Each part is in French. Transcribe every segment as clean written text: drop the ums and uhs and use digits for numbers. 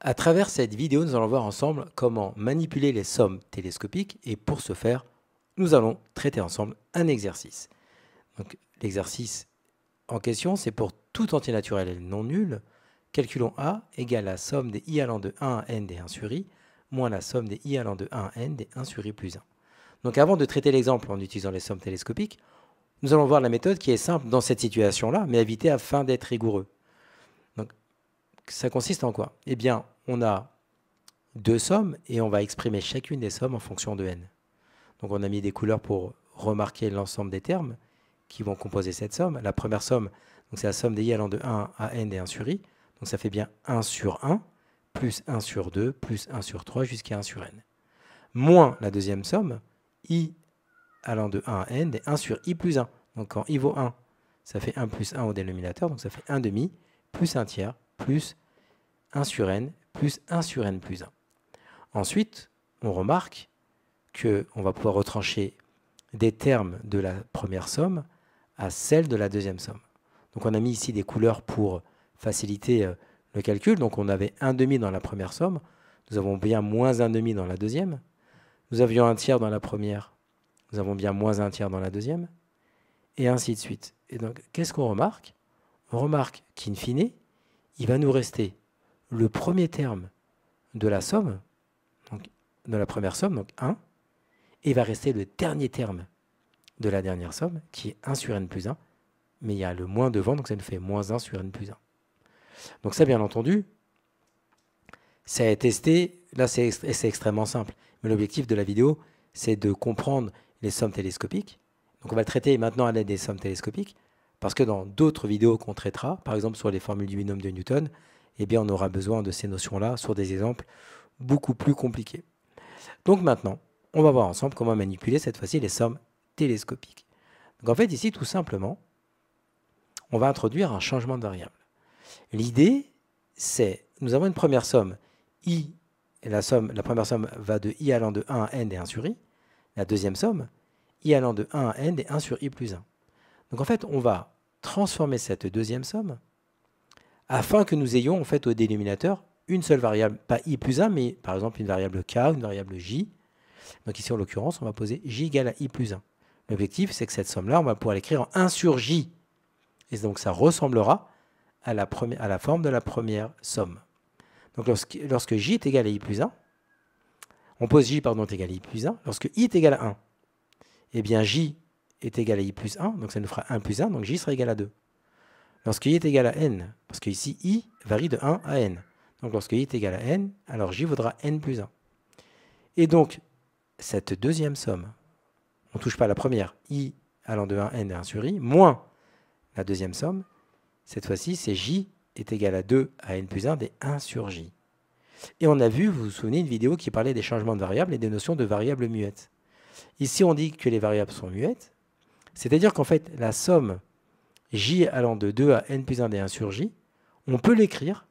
À travers cette vidéo, nous allons voir ensemble comment manipuler les sommes télescopiques et pour ce faire, nous allons traiter ensemble un exercice. Donc, l'exercice en question, c'est pour tout entier naturel non nul, calculons A égale la somme des i allant de 1 à n des 1 sur i moins la somme des i allant de 1 à n des 1 sur i plus 1. Donc avant de traiter l'exemple en utilisant les sommes télescopiques, nous allons voir la méthode qui est simple dans cette situation-là, mais à éviter afin d'être rigoureux. Donc, ça consiste en quoi? Eh bien, on a deux sommes et on va exprimer chacune des sommes en fonction de n. Donc on a mis des couleurs pour remarquer l'ensemble des termes qui vont composer cette somme. La première somme, c'est la somme des i allant de 1 à n des 1 sur i. Donc ça fait bien 1 sur 1, plus 1 sur 2, plus 1 sur 3 jusqu'à 1 sur n. Moins la deuxième somme, i allant de 1 à n des 1 sur i plus 1. Donc quand i vaut 1, ça fait 1 plus 1 au dénominateur, donc ça fait 1 demi, plus 1 tiers, plus 1 sur n, plus 1 sur n plus 1. Ensuite, on remarque qu'on va pouvoir retrancher des termes de la première somme à celle de la deuxième somme. Donc on a mis ici des couleurs pour faciliter le calcul. Donc on avait 1 demi dans la première somme, nous avons bien moins 1 demi dans la deuxième. Nous avions 1 tiers dans la première, nous avons bien moins 1 tiers dans la deuxième, et ainsi de suite. Et donc qu'est-ce qu'on remarque? On remarque qu'in fine, il va nous rester le premier terme de la somme, donc de la première somme, donc 1, et il va rester le dernier terme de la dernière somme, qui est 1 sur n plus 1, mais il y a le moins devant, donc ça nous fait moins 1 sur n plus 1. Donc ça, bien entendu, ça est testé, là c'est extrêmement simple, mais l'objectif de la vidéo, c'est de comprendre les sommes télescopiques. Donc on va le traiter maintenant à l'aide des sommes télescopiques, parce que dans d'autres vidéos qu'on traitera, par exemple sur les formules du binôme de Newton, eh bien on aura besoin de ces notions-là sur des exemples beaucoup plus compliqués. Donc maintenant, on va voir ensemble comment manipuler cette fois-ci les sommes télescopiques. Donc en fait ici, tout simplement, on va introduire un changement de variable. L'idée, c'est, nous avons une première somme, i, et la première somme va de i allant de 1 à n des 1 sur i. La deuxième somme, i allant de 1 à n des 1 sur i plus 1. Donc en fait, on va transformer cette deuxième somme afin que nous ayons en fait au dénominateur une seule variable, pas i plus 1, mais par exemple une variable k, une variable j. Donc ici, en l'occurrence, on va poser j égale à i plus 1. L'objectif, c'est que cette somme-là, on va pouvoir l'écrire en 1 sur j. Et donc ça ressemblera à la forme de la première somme. Donc lorsque j est égal à i plus 1, on pose j est égal à i plus 1. Lorsque i est égal à 1, eh bien j est égal à i plus 1, donc ça nous fera 1 plus 1, donc j sera égal à 2. Lorsque i est égal à n, parce que ici i varie de 1 à n, donc lorsque i est égal à n, alors j vaudra n plus 1. Et donc, cette deuxième somme, on ne touche pas à la première, i allant de 1 à n et 1 sur i, moins la deuxième somme, cette fois-ci, c'est j est égal à 2 à n plus 1 des 1 sur j. Et on a vu, vous vous souvenez, une vidéo qui parlait des changements de variables et des notions de variables muettes. Ici, on dit que les variables sont muettes, c'est-à-dire qu'en fait, la somme j allant de 2 à n plus 1 des 1 sur j, on peut l'écrire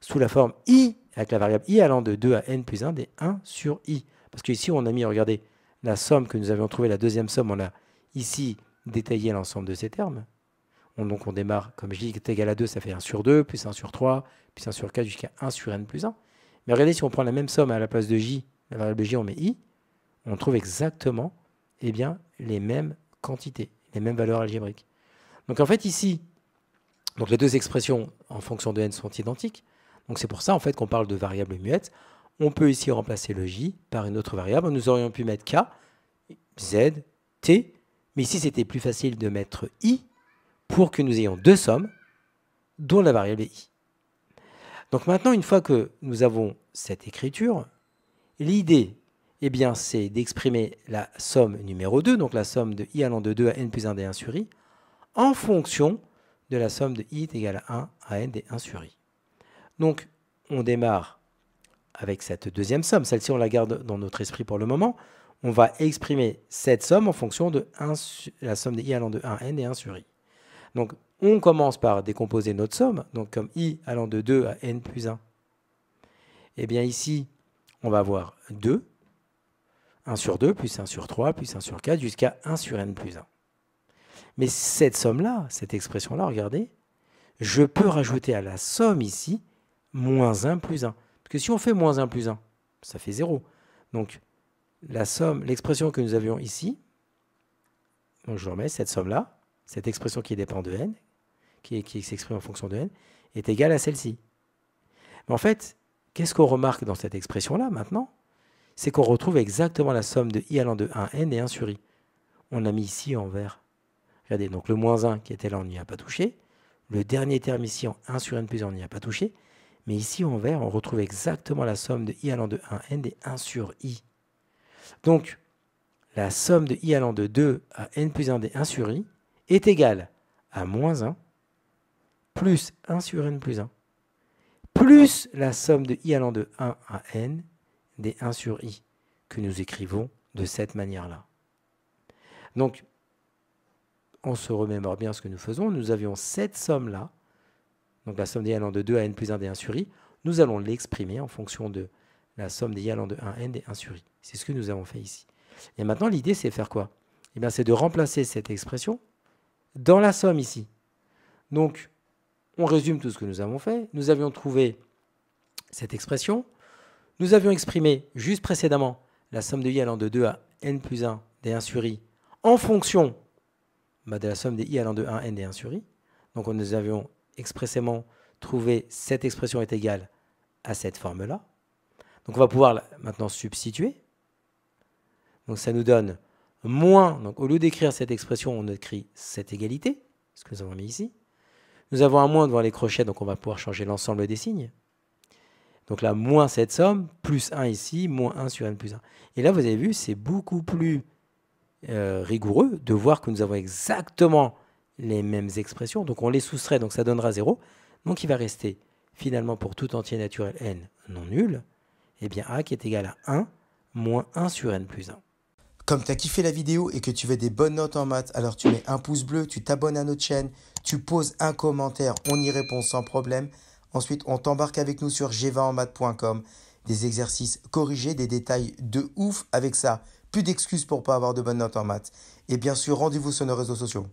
sous la forme i, avec la variable i allant de 2 à n plus 1 des 1 sur i. Parce qu'ici, on a mis, regardez, la somme que nous avions trouvée, la deuxième somme, on a ici détaillé l'ensemble de ces termes. Donc on démarre comme j est égal à 2, ça fait 1 sur 2, plus 1 sur 3, plus 1 sur 4 jusqu'à 1 sur n plus 1. Mais regardez, si on prend la même somme à la place de j, la variable j, on met i, on trouve exactement eh bien, les mêmes quantités, les mêmes valeurs algébriques. Donc en fait ici, donc les deux expressions en fonction de n sont identiques. Donc c'est pour ça en fait qu'on parle de variables muettes. On peut ici remplacer le j par une autre variable. Nous aurions pu mettre k, z, t, mais ici c'était plus facile de mettre i pour que nous ayons deux sommes dont la variable est i. Donc maintenant, une fois que nous avons cette écriture, l'idée, eh bien, c'est d'exprimer la somme numéro 2, donc la somme de i allant de 2 à n plus 1 des 1 sur i, en fonction de la somme de i est égale à 1 à n des 1 sur i. Donc, on démarre avec cette deuxième somme. Celle-ci, on la garde dans notre esprit pour le moment. On va exprimer cette somme en fonction de la somme de i allant de 1 à n et 1 sur i. Donc, on commence par décomposer notre somme. Donc, comme i allant de 2 à n plus 1, eh bien ici, on va avoir 2, 1 sur 2, plus 1 sur 3, plus 1 sur 4, jusqu'à 1 sur n plus 1. Mais cette somme-là, cette expression-là, regardez, je peux rajouter à la somme ici moins 1 plus 1. Parce que si on fait moins 1 plus 1, ça fait 0. Donc, la somme, l'expression que nous avions ici, donc je remets cette somme-là, cette expression qui dépend de n, qui s'exprime en fonction de n, est égale à celle-ci. Mais en fait, qu'est-ce qu'on remarque dans cette expression-là maintenant? C'est qu'on retrouve exactement la somme de i allant de 1n et 1 sur i. On l'a mis ici en vert. Regardez, donc le moins 1 qui était là, on n'y a pas touché. Le dernier terme ici en 1 sur n plus 1, on n'y a pas touché. Mais ici en vert, on retrouve exactement la somme de i allant de 1n et 1 sur i. Donc, la somme de i allant de 2 à n plus 1 des 1 sur i est égale à moins 1 plus 1 sur n plus 1, plus la somme de i allant de 1 à n des 1 sur i, que nous écrivons de cette manière-là. Donc, on se remémore bien ce que nous faisons. Nous avions cette somme-là, donc la somme de i allant de 2 à n plus 1 des 1 sur i. Nous allons l'exprimer en fonction de la somme de i allant de 1 à n des 1 sur i. C'est ce que nous avons fait ici. Et maintenant, l'idée, c'est faire quoi? Eh bien, c'est de remplacer cette expression dans la somme ici. Donc, on résume tout ce que nous avons fait. Nous avions trouvé cette expression. Nous avions exprimé juste précédemment la somme de i allant de 2 à n plus 1 des 1 sur i en fonction de la somme des i allant de 1 n des 1 sur i. Donc, nous avions expressément trouvé cette expression est égale à cette forme-là. Donc, on va pouvoir maintenant substituer. Donc, ça nous donne moins. Donc, au lieu d'écrire cette expression, on écrit cette égalité, ce que nous avons mis ici. Nous avons un moins devant les crochets, donc on va pouvoir changer l'ensemble des signes. Donc là, moins cette somme, plus 1 ici, moins 1 sur n plus 1. Et là, vous avez vu, c'est beaucoup plus rigoureux de voir que nous avons exactement les mêmes expressions. Donc on les soustrait, donc ça donnera 0. Donc il va rester finalement pour tout entier naturel n non nul, eh bien a qui est égal à 1 moins 1 sur n plus 1. Comme tu as kiffé la vidéo et que tu veux des bonnes notes en maths, alors tu mets un pouce bleu, tu t'abonnes à notre chaîne, tu poses un commentaire, on y répond sans problème. Ensuite, on t'embarque avec nous sur g20enmaths.com, des exercices corrigés, des détails de ouf avec ça. Plus d'excuses pour pas avoir de bonnes notes en maths. Et bien sûr, rendez-vous sur nos réseaux sociaux.